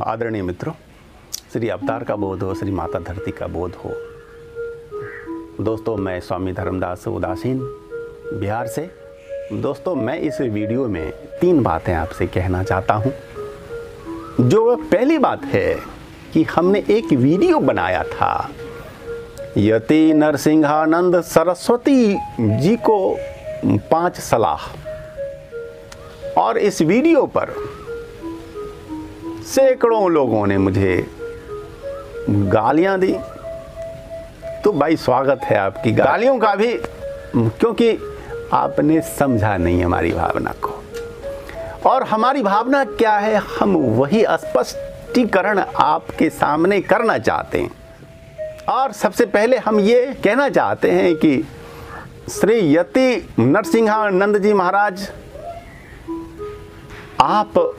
आदरणीय मित्रों, श्री अवतार का बोध हो, श्री माता धरती का बोध हो। दोस्तों, मैं स्वामी धर्मदास उदासीन बिहार से। दोस्तों, मैं इस वीडियो में 3 बातें आपसे कहना चाहता हूं। जो पहली बात है कि हमने एक वीडियो बनाया था यति नरसिंहानंद सरस्वती जी को 5 सलाह, और इस वीडियो पर सैकड़ों लोगों ने मुझे गालियां दी। तो भाई, स्वागत है आपकी गालियों का भी, क्योंकि आपने समझा नहीं हमारी भावना को। और हमारी भावना क्या है, हम वही स्पष्टीकरण आपके सामने करना चाहते हैं। और सबसे पहले हम ये कहना चाहते हैं कि श्री यति नरसिंहानंद जी महाराज, आप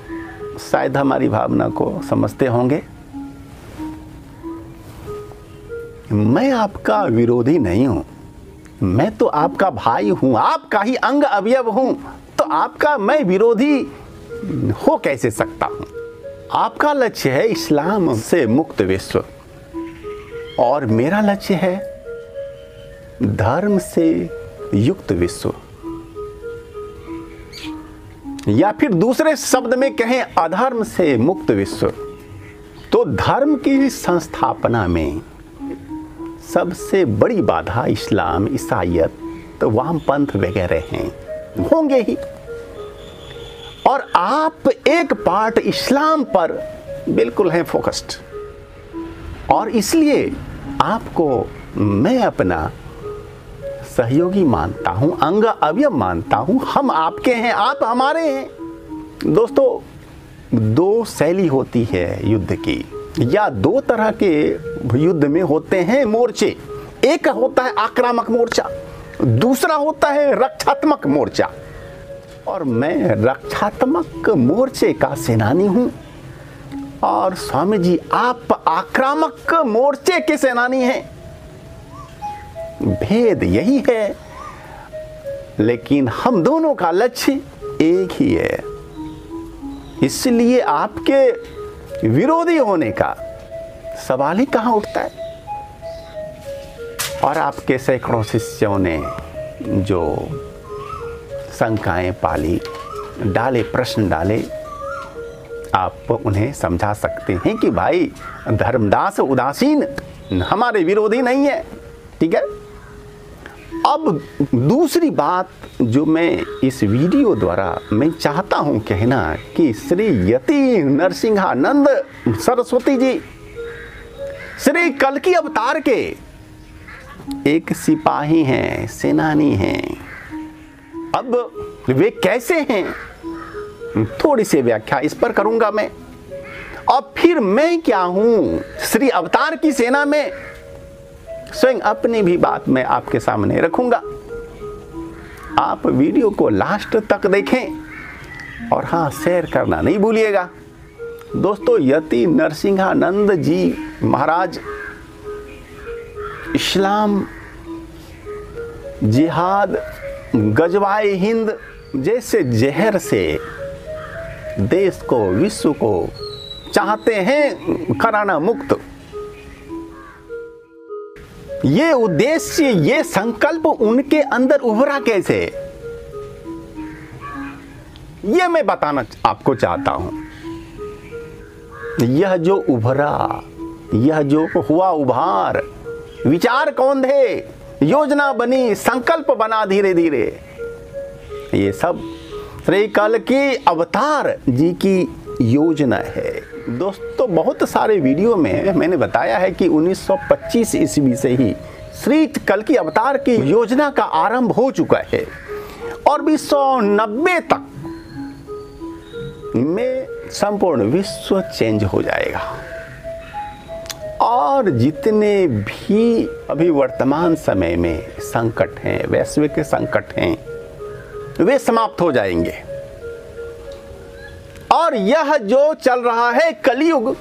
शायद हमारी भावना को समझते होंगे। मैं आपका विरोधी नहीं हूं, मैं तो आपका भाई हूं, आपका ही अंग अवयव हूं। तो आपका मैं विरोधी हो कैसे सकता हूं? आपका लक्ष्य है इस्लाम से मुक्त विश्व, और मेरा लक्ष्य है धर्म से युक्त विश्व, या फिर दूसरे शब्द में कहें अधर्म से मुक्त विश्व। तो धर्म की संस्थापना में सबसे बड़ी बाधा इस्लाम, ईसाईयत, तो वामपंथ वगैरह हैं, होंगे ही। और आप एक पार्ट इस्लाम पर बिल्कुल हैं फोकस्ड, और इसलिए आपको मैं अपना सहयोगी मानता हूं, अंग अवयव मानता हूं। हम आपके हैं, आप हमारे हैं। दोस्तों, 2 शैली होती है युद्ध की, या 2 तरह के युद्ध में होते हैं मोर्चे। एक होता है आक्रामक मोर्चा, दूसरा होता है रक्षात्मक मोर्चा। और मैं रक्षात्मक मोर्चे का सेनानी हूं, और स्वामी जी आप आक्रामक मोर्चे के सेनानी हैं। भेद यही है, लेकिन हम दोनों का लक्ष्य एक ही है। इसलिए आपके विरोधी होने का सवाल ही कहां उठता है। और आपके सैकड़ों शिष्यों ने जो शंकाएं पाली, डाले, प्रश्न डाले, आप उन्हें समझा सकते हैं कि भाई, धर्मदास उदासीन हमारे विरोधी नहीं है, ठीक है। अब दूसरी बात जो मैं इस वीडियो द्वारा मैं चाहता हूं कहना, कि श्री यति नरसिंहानंद सरस्वती जी श्री कल्कि अवतार के एक सिपाही हैं, सेनानी हैं। अब वे कैसे हैं, थोड़ी सी व्याख्या इस पर करूंगा मैं। और फिर मैं क्या हूं श्री अवतार की सेना में, स्वयं अपनी भी बात मैं आपके सामने रखूंगा। आप वीडियो को लास्ट तक देखें, और हाँ, शेयर करना नहीं भूलिएगा। दोस्तों, यति नरसिंहानंद जी महाराज इस्लाम, जिहाद, गजवाए हिंद जैसे जहर से देश को, विश्व को चाहते हैं कराना मुक्त। ये उद्देश्य, ये संकल्प उनके अंदर उभरा कैसे, ये मैं बताना आपको चाहता हूं। यह जो उभरा, यह जो हुआ उभार, विचार कौन थे, योजना बनी, संकल्प बना धीरे धीरे, ये सब श्री कल्कि अवतार जी की योजना है। दोस्तों, बहुत सारे वीडियो में मैंने बताया है कि 1925 ईस्वी से ही श्री कल्कि अवतार की योजना का आरंभ हो चुका है, और 1990 तक में संपूर्ण विश्व चेंज हो जाएगा। और जितने भी अभी वर्तमान समय में संकट हैं, वैश्विक संकट हैं, वे समाप्त हो जाएंगे। और यह जो चल रहा है कलयुग,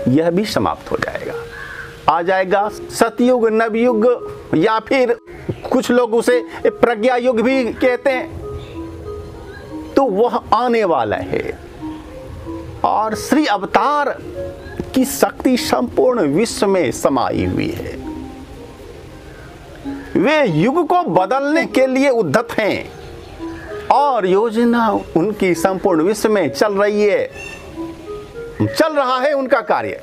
यह भी समाप्त हो जाएगा। आ जाएगा सतयुग, नवयुग, या फिर कुछ लोग उसे प्रज्ञा युग भी कहते हैं। तो वह आने वाला है। और श्री अवतार की शक्ति संपूर्ण विश्व में समाई हुई है। वे युग को बदलने के लिए उद्यत हैं और योजना उनकी संपूर्ण विश्व में चल रही है, चल रहा है उनका कार्य।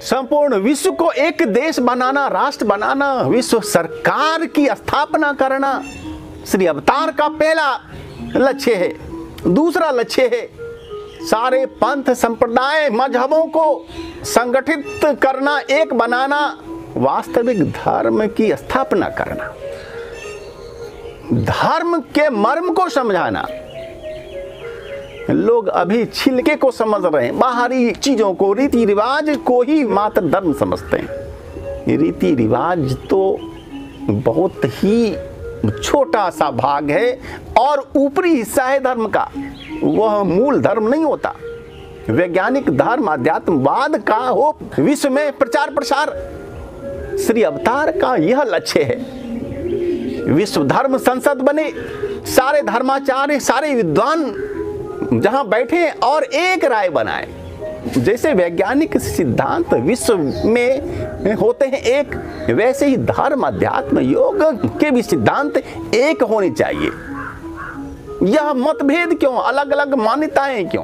संपूर्ण विश्व को एक देश बनाना, राष्ट्र बनाना, विश्व सरकार की स्थापना करना श्री अवतार का पहला लक्ष्य है। दूसरा लक्ष्य है सारे पंथ, संप्रदाय, मजहबों को संगठित करना, एक बनाना, वास्तविक धर्म की स्थापना करना, धर्म के मर्म को समझाना। लोग अभी छिलके को समझ रहे हैं, बाहरी चीजों को, रीति रिवाज को ही मात्र धर्म समझते हैं। रीति रिवाज तो बहुत ही छोटा सा भाग है और ऊपरी हिस्सा है धर्म का, वह मूल धर्म नहीं होता। वैज्ञानिक धर्म, अध्यात्मवाद का हो विश्व में प्रचार प्रसार, श्री अवतार का यह लक्ष्य है। विश्व धर्म संसद बने, सारे धर्माचार्य, सारे विद्वान जहां बैठे और एक राय बनाए। जैसे वैज्ञानिक सिद्धांत विश्व में होते हैं एक, वैसे ही धर्म, अध्यात्म, योग के भी सिद्धांत एक होने चाहिए। यह मतभेद क्यों, अलग अलग मान्यताएं क्यों?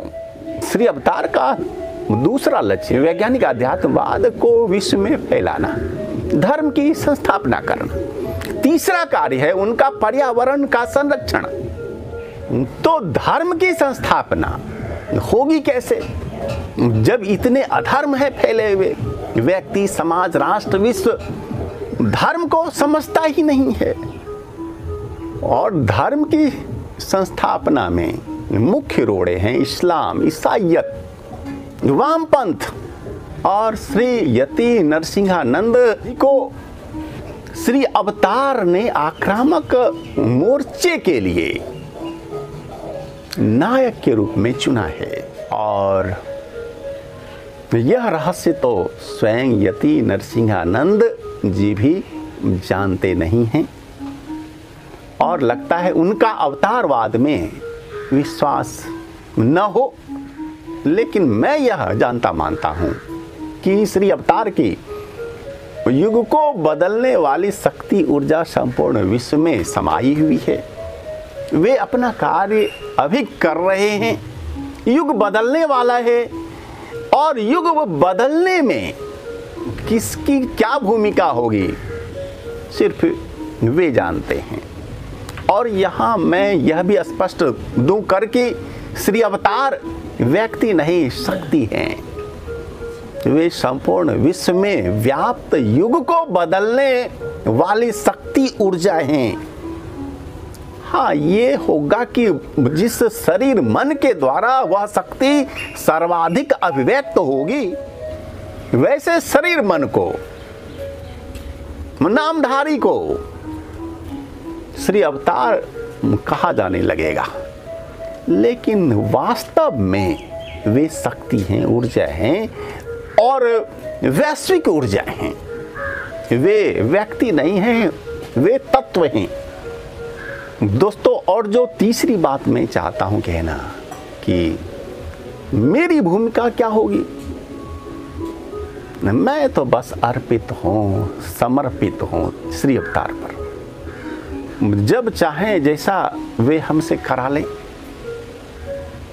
श्री अवतार का दूसरा लक्ष्य वैज्ञानिक अध्यात्मवाद को विश्व में फैलाना, धर्म की संस्थापना करना। तीसरा कार्य है उनका पर्यावरण का संरक्षण। तो धर्म की संस्थापना होगी कैसे जब इतने अधर्म है फैले हुए? व्यक्ति, समाज, राष्ट्र, विश्व धर्म को समझता ही नहीं है। और धर्म की संस्थापना में मुख्य रोड़े हैं इस्लाम, ईसाईयत, वामपंथ। और श्री यति नरसिंहानंद को श्री अवतार ने आक्रामक मोर्चे के लिए नायक के रूप में चुना है। और यह रहस्य तो स्वयं यति नरसिंहानंद जी भी जानते नहीं हैं और लगता है उनका अवतारवाद में विश्वास न हो। लेकिन मैं यह जानता मानता हूं कि श्री अवतार की युग को बदलने वाली शक्ति, ऊर्जा संपूर्ण विश्व में समाई हुई है। वे अपना कार्य अभी कर रहे हैं। युग बदलने वाला है और युग बदलने में किसकी क्या भूमिका होगी सिर्फ वे जानते हैं। और यहाँ मैं यह भी स्पष्ट दूं करके श्री अवतार व्यक्ति नहीं, शक्ति हैं। वे संपूर्ण विश्व में व्याप्त युग को बदलने वाली शक्ति, ऊर्जा हैं। हाँ, ये होगा कि जिस शरीर मन के द्वारा वह शक्ति सर्वाधिक अभिव्यक्त होगी, वैसे शरीर मन को, नामधारी को श्री अवतार कहा जाने लगे। लेकिन वास्तव में वे शक्ति हैं, ऊर्जा हैं और वैश्विक ऊर्जा हैं। वे व्यक्ति नहीं हैं, वे तत्व हैं दोस्तों। और जो तीसरी बात मैं चाहता हूं कहना कि मेरी भूमिका क्या होगी, मैं तो बस अर्पित हूं, समर्पित हूं श्री अवतार पर। जब चाहें जैसा वे हमसे करा लें,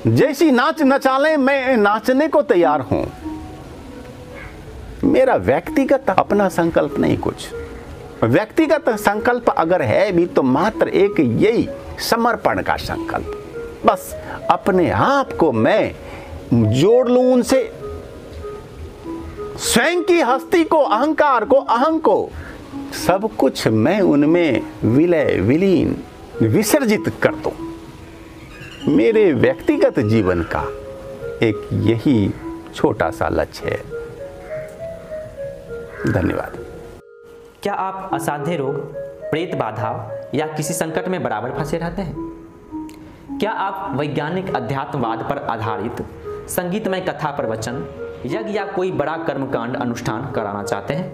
जैसी नाच नचा लें, मैं नाचने को तैयार हूं। मेरा व्यक्तिगत अपना संकल्प नहीं कुछ। व्यक्तिगत संकल्प अगर है भी तो मात्र एक यही समर्पण का संकल्प। बस अपने आप को मैं जोड़ लूं उनसे, स्वयं की हस्ती को, अहंकार को, अहं को, सब कुछ मैं उनमें विलय, विलीन, विसर्जित कर दूं। मेरे व्यक्तिगत जीवन का एक यही छोटा सा लक्ष्य है। धन्यवाद। क्या आप असाध्य रोग, प्रेत बाधा या किसी संकट में बराबर फंसे रहते हैं? क्या आप वैज्ञानिक अध्यात्मवाद पर आधारित संगीतमय कथा प्रवचन, यज्ञ या कोई बड़ा कर्मकांड अनुष्ठान कराना चाहते हैं?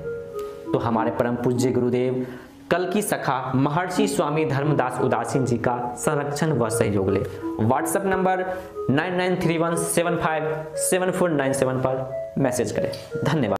तो हमारे परम पूज्य गुरुदेव कल की सखा महर्षि स्वामी धर्मदास उदासीन जी का संरक्षण व सहयोग ले। व्हाट्सएप नंबर 9931757497 पर मैसेज करें। धन्यवाद।